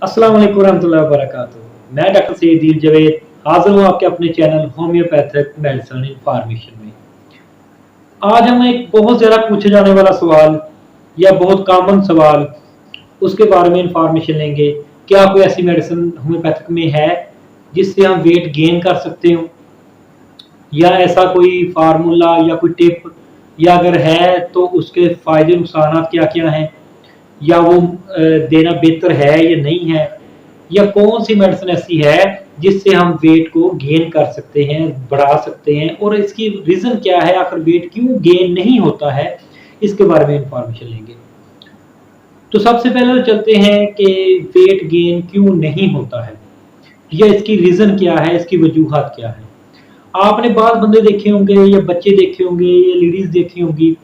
अस्सलाम वालेकुम रहमतुल्लाहि व बरकातुहू। मैं डॉक्टर सईद जवेद हाजिर हूँ आपके अपने चैनल होम्योपैथिक मेडिसिन इन्फॉर्मेशन में। आज हम एक बहुत ज़्यादा पूछे जाने वाला सवाल या बहुत कॉमन सवाल उसके बारे में इन्फॉर्मेशन लेंगे। क्या कोई ऐसी मेडिसिन होम्योपैथिक में है जिससे हम वेट गेन कर सकते हो, या ऐसा कोई फार्मूला या कोई टिप, या अगर है तो उसके फ़ायदे नुकसान क्या क्या हैं, या वो देना बेहतर है या नहीं है, या कौन सी मेडिसिन ऐसी है जिससे हम वेट को गेन कर सकते हैं, बढ़ा सकते हैं, और इसकी रीज़न क्या है, आखिर वेट क्यों गेन नहीं होता है, इसके बारे में इंफॉर्मेशन लेंगे। तो सबसे पहले तो चलते हैं कि वेट गेन क्यों नहीं होता है, या इसकी रीज़न क्या है, इसकी वजूहत क्या है। आपने बहुत बंदे देखे होंगे या बच्चे देखे होंगे या लेडीज़ देखी होंगी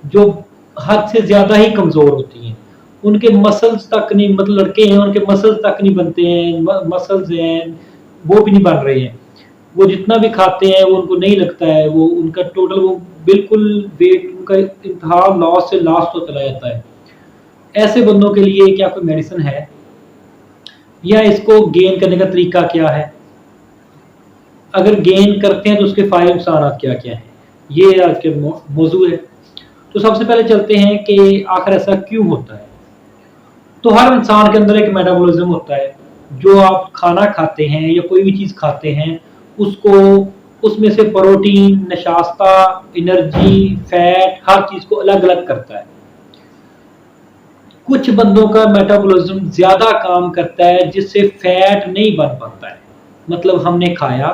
जो हद से ज़्यादा ही कमज़ोर होती हैं। उनके मसल्स तक नहीं, मतलब लड़के हैं उनके मसल्स तक नहीं बनते हैं, मसल्स हैं वो भी नहीं बन रहे हैं। वो जितना भी खाते हैं वो उनको नहीं लगता है, वो उनका टोटल वो बिल्कुल वेट उनका इंतहा लॉस से लास्ट तो चला जाता है। ऐसे बंदों के लिए क्या कोई मेडिसिन है, या इसको गेन करने का तरीका क्या है, अगर गेन करते हैं तो उसके फायदे नुकसान क्या क्या हैं, ये आज के मौजू है। तो सबसे पहले चलते हैं कि आखिर ऐसा क्यों होता है। तो हर इंसान के अंदर एक मेटाबॉलिज्म होता है। जो आप खाना खाते हैं या कोई भी चीज़ खाते हैं, उसको उसमें से प्रोटीन, नशास्ता, एनर्जी, फैट, हर चीज़ को अलग अलग करता है। कुछ बंदों का मेटाबॉलिज्म ज़्यादा काम करता है जिससे फैट नहीं बन पाता है। मतलब हमने खाया,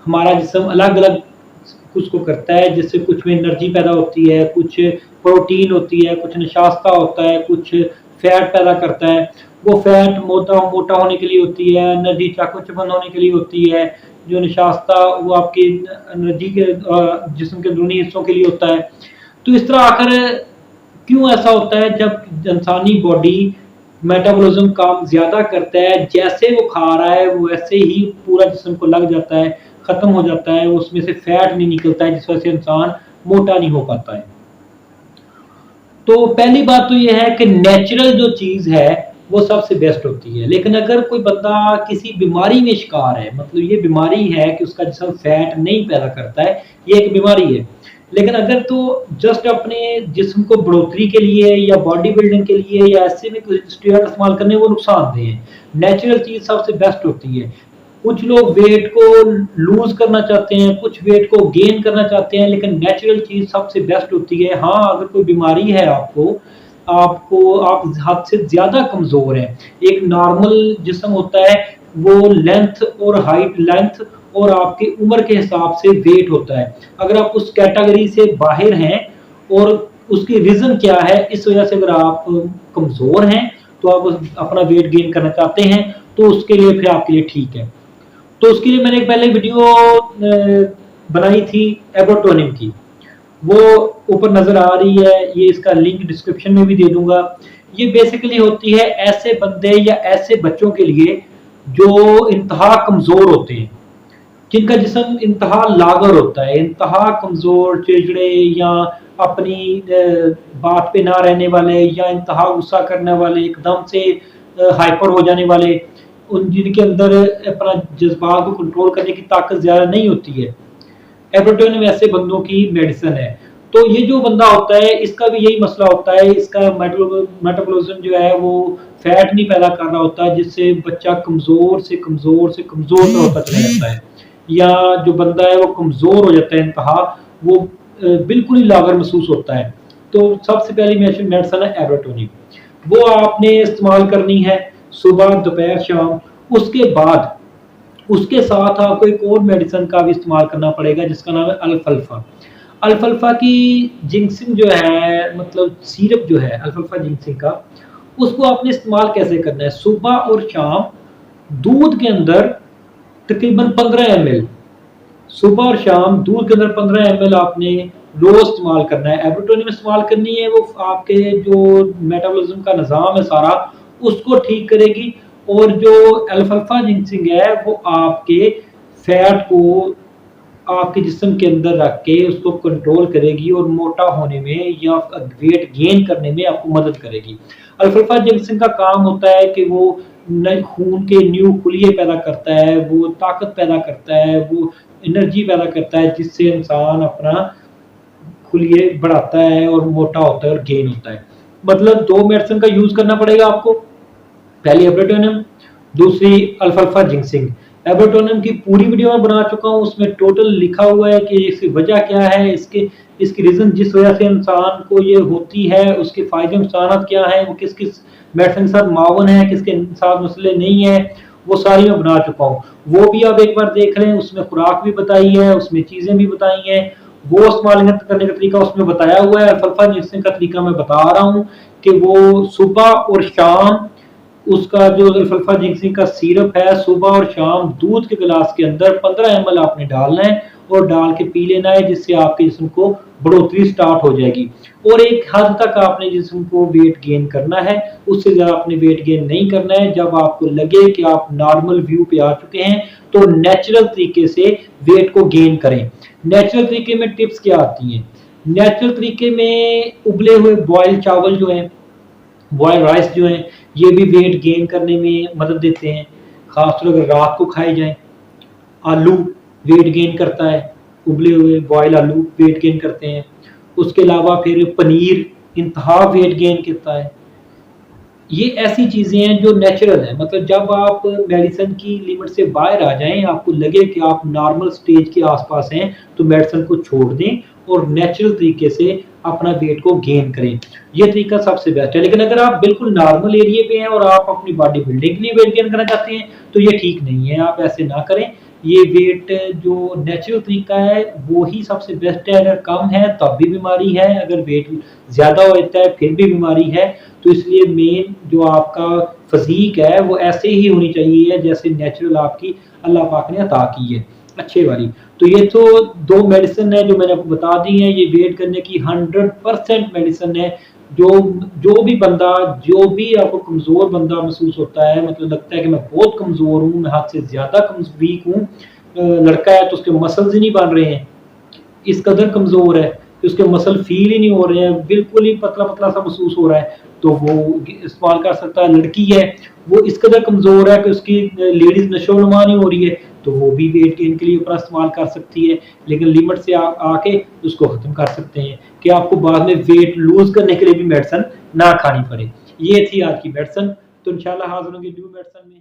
हमारा जिस्म अलग अलग कुछ को करता है, जिससे कुछ में एनर्जी पैदा होती है, कुछ प्रोटीन होती है, कुछ नशास्ता होता है, कुछ फैट पैदा करता है। वो फैट मोटा मोटा होने के लिए होती है, एनर्जी चाको चौबंद होने के लिए होती है। जो नशास्ता वो आपकी एनर्जी के जिस्म के अंदरूनी हिस्सों के लिए होता है। तो इस तरह आकर क्यों ऐसा होता है, जब इंसानी बॉडी मेटाबॉलिज्म काम ज़्यादा करता है, जैसे वो खा रहा है वो वैसे ही पूरा जिस्म को लग जाता है, ख़त्म हो जाता है, उसमें से फैट नहीं निकलता है, जिस वजह से इंसान मोटा नहीं हो पाता है। तो पहली बात तो ये है कि नेचुरल जो चीज़ है वो सबसे बेस्ट होती है। लेकिन अगर कोई बंदा किसी बीमारी में शिकार है, मतलब ये बीमारी है कि उसका जिस्म फैट नहीं पैदा करता है, ये एक बीमारी है। लेकिन अगर तो जस्ट अपने जिस्म को बढ़ोतरी के लिए या बॉडी बिल्डिंग के लिए या ऐसे में कोई स्टेरॉइड इस्तेमाल करने, वो नुकसानदेह है। नेचुरल चीज़ सबसे बेस्ट होती है। कुछ लोग वेट को लूज़ करना चाहते हैं, कुछ वेट को गेन करना चाहते हैं, लेकिन नेचुरल चीज़ सबसे बेस्ट होती है। हाँ, अगर कोई बीमारी है आपको, आपको आप हद से ज़्यादा कमज़ोर हैं, एक नॉर्मल जिस्म होता है, वो लेंथ और हाइट, लेंथ और आपकी उम्र के हिसाब से वेट होता है। अगर आप उस कैटेगरी से बाहर हैं और उसकी रीज़न क्या है, इस वजह से अगर आप कमज़ोर हैं, तो आप अपना वेट गेन करना चाहते हैं, तो उसके लिए फिर आपके लिए ठीक है। तो उसके लिए मैंने एक पहले वीडियो बनाई थी एबोटोनिम की, वो ऊपर नज़र आ रही है, ये इसका लिंक डिस्क्रिप्शन में भी दे दूंगा। ये बेसिकली होती है ऐसे बंदे या ऐसे बच्चों के लिए जो इंतहा कमज़ोर होते हैं, जिनका जिस्म इंतहा लागर होता है, इंतहा कमज़ोर, चिड़चिड़े, या अपनी बात पे ना रहने वाले, या इंतहा गुस्सा करने वाले, एकदम से हाइपर हो जाने वाले, उन जिनके अंदर अपना जज्बात को कंट्रोल करने की ताकत ज़्यादा नहीं होती है। एब्रोटोनियम ऐसे बंदों की मेडिसिन है। तो ये जो बंदा होता है, इसका भी यही मसला होता है, इसका मेटाबॉलिज्म जो है वो फैट नहीं पैदा कर रहा होता, जिससे बच्चा कमज़ोर से कमज़ोर से कमज़ोर सा होता चला जाता है, या जो बंदा है वो कमज़ोर हो जाता है, इंतहा वो बिल्कुल ही लागर महसूस होता है। तो सबसे पहली मेडिसिन है एब्रोटोनियम। वो आपने इस्तेमाल करनी है सुबह, दोपहर, शाम। उसके बाद उसके साथ आपको एक और मेडिसिन का भी इस्तेमाल करना पड़ेगा, जिसका नाम है अल्फाल्फा। अल्फाल्फा की जिंक्सिंग जो है, मतलब सिरप जो है अल्फाल्फा जिंक्सिंग का, उसको आपने इस्तेमाल कैसे करना है, सुबह और शाम दूध के अंदर तकरीबन 15 ml, सुबह और शाम दूध के अंदर 15 ml आपने रोज इस्तेमाल करना है। एब्रोटोनियम इस्तेमाल करनी है, वो आपके जो मेटाबॉलिज्म का निज़ाम है सारा, उसको ठीक करेगी। और जो अल्फाल्फा जिंक्सिंग है वो आपके फैट को आपके जिस्म के अंदर रख के उसको कंट्रोल करेगी, और मोटा होने में या वेट गेन करने में आपको मदद करेगी। अल्फाल्फा जिंक्सिंग का काम होता है कि वो खून के न्यू खुलिये पैदा करता है, वो ताकत पैदा करता है, वो एनर्जी पैदा करता है, जिससे इंसान अपना खुलिये बढ़ाता है और मोटा होता है और गेन होता है। मतलब 2 मेडिसिन का यूज़ करना पड़ेगा आपको। पहली एब्रोटोनियम, दूसरी अल्फाल्फा जिंक्सिंग। एब्रोटोनियम की पूरी वीडियो मैं बना चुका हूँ, उसमें टोटल लिखा हुआ है कि इसकी वजह क्या है, इसकी रीज़न जिस वजह से इंसान को ये होती है, उसके फ़ायदे नुकसानात क्या हैं, वो किस-किस मेडिसिन के साथ मावन है, किसके साथ मसले नहीं है, वो सारी मैं बना चुका हूँ। वो भी आप एक बार देख लें, उसमें खुराक भी बताई है, उसमें चीज़ें भी बताई हैं, वो इस्तेमाल करने का तरीका उसमें बताया हुआ है। अल्फाल्फा जिंक्सिंग का तरीका मैं बता रहा हूँ कि वो सुबह और शाम उसका जो अल्फाल्फा जिंक्सिंग का सिरप है, सुबह और शाम दूध के गिलास के अंदर 15 ml आपने डालना है और डाल के पी लेना है, जिससे आपके जिस्म को बढ़ोतरी स्टार्ट हो जाएगी। और एक हद तक आपने जिस्म को वेट गेन करना है, उससे ज़्यादा आपने वेट गेन नहीं करना है। जब आपको लगे कि आप नॉर्मल व्यू पे आ चुके हैं, तो नेचुरल तरीके से वेट को गेन करें। नेचुरल तरीके में टिप्स क्या आती हैं? नेचुरल तरीके में उबले हुए बॉयल चावल जो हैं, बॉयल राइस जो हैं, ये भी वेट गेन करने में मदद देते हैं, खासतौर अगर रात को खाए जाएँ। आलू वेट गेन करता है, उबले हुए बॉयल आलू वेट गेन करते हैं। उसके अलावा फिर पनीर इंतहा वेट गेन करता है। ये ऐसी चीज़ें हैं जो नेचुरल हैं, मतलब जब आप मेडिसिन की लिमिट से बाहर आ जाएँ, आपको लगे कि आप नॉर्मल स्टेज के आस-पास हैं, तो मेडिसिन को छोड़ दें और नेचुरल तरीके से अपना वेट को गेन करें। ये तरीका सबसे बेस्ट है। लेकिन अगर आप बिल्कुल नॉर्मल एरिया पे हैं और आप अपनी बॉडी बिल्डिंग के लिए वेट गेन करना चाहते हैं, तो ये ठीक नहीं है, आप ऐसे ना करें। ये वेट जो नेचुरल तरीका है, वो ही सबसे बेस्ट है। अगर कम है तब भी बीमारी है, अगर वेट ज़्यादा हो जाता है फिर भी बीमारी है। तो इसलिए मेन जो आपका फ़िज़ीक है, वो ऐसे ही होनी चाहिए जैसे नेचुरल आपकी अल्लाह पाक ने अता की है, अच्छे वाली। तो ये तो 2 मेडिसिन है जो मैंने आपको बता दी हैं, ये वेट करने की 100% मेडिसिन है। जो जो भी बंदा, जो भी आपको कमज़ोर बंदा महसूस होता है, मतलब लगता है कि मैं बहुत कमज़ोर हूँ, मैं हद से ज़्यादा वीक हूँ, लड़का है तो उसके मसल्स ही नहीं बन रहे हैं, इस कदर कमज़ोर है कि उसके मसल फ़ील ही नहीं हो रहे हैं, बिल्कुल ही पतला-पतला सा महसूस हो रहा है, तो वो इस्तेमाल कर सकता है। लड़की है, वो इस कदर कमज़ोर है कि उसकी लेडीज़ नशो-नुमा नहीं हो रही है, तो वो भी वेट गेन के लिए अपना इस्तेमाल कर सकती है। लेकिन लिमिट से आके उसको ख़त्म कर सकते हैं कि आपको बाद में वेट लूज़ करने के लिए भी मेडिसिन ना खानी पड़े। ये थी आज की मेडिसिन, तो इंशाल्लाह हाज़िर होंगे न्यू मेडिसिन में।